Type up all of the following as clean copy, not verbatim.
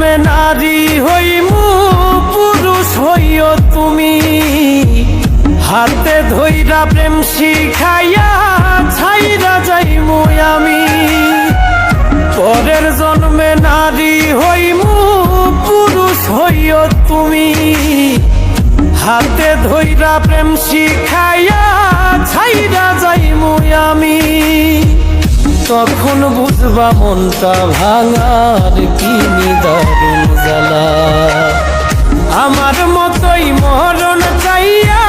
জন্মে নারী হইমু পুরুষ হইও তুমি, হাতে ধইরা প্রেম শিখাইয়া ছাইরা যাইমু আমি। পরের জন্মে নারী হইমু পুরুষ হইও তুমি, হাতে ধইরা প্রেম শিখাইয়া ছাইরা যাইমু আমি। তখন বুঝবা মনটা ভাঙার কি নিদারুণ জ্বালা। আমার মতোই মরণ চাইয়া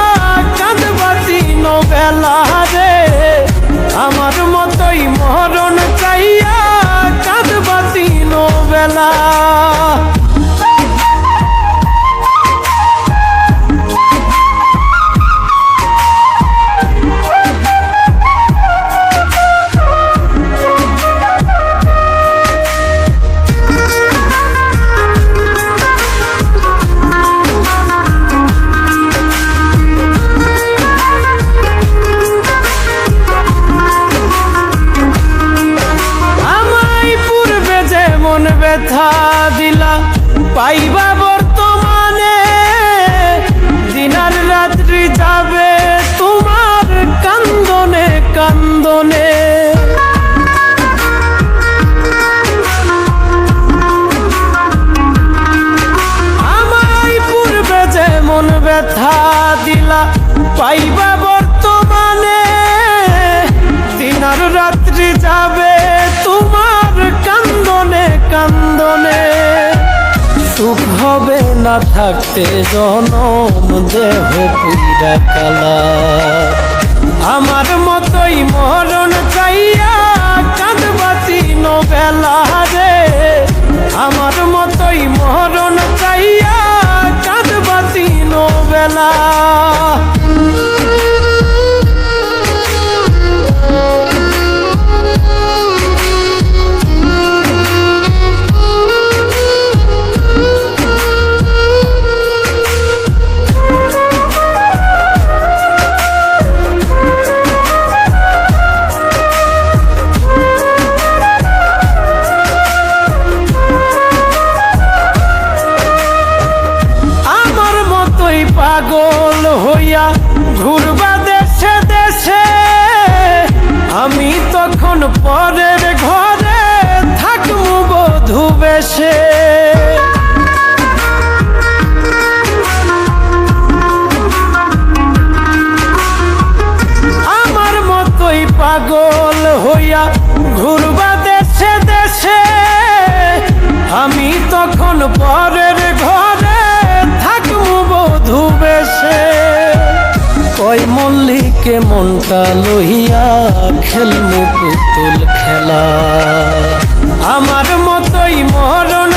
কাঁদবা দিন বেলা রে, আমার মতোই মরণ চাইয়া কাঁদবা দিন বেলা। ব্যথা দিলা পাইবা বর্তমানে, দিনার রাত্রি যাবে তোমার কান্দনে কান্দনে। আমায় পূর্বে যেমন ব্যথা দিলা পাইবা বর্তমানে, দিনার রাত্রি যাবে তোমার কান্দনে কান্দনে। সুখ হবে না থাকতে জনম দেহ পুইরা কালা। আমার মতোই মরণ চাইয়া কাঁদবা দিন বেলা রে, আমার মতোই মরণ চাইয়া কাঁদবা দিন বেলা। পাগল হইয়া ঘুরবা দেশে দেশে, আমি তখন পরের ঘরে থাকবো বধূ বেশে। আমার মতোই পাগল হইয়া ঘুরবা দেশে দেশে, আমি তখন পরের ঘরে থাকবো বধূ বেশে। কই মল্লিকে মনটা লইয়া খেলমু পুতুল খেলা, আমার মতোই মরণ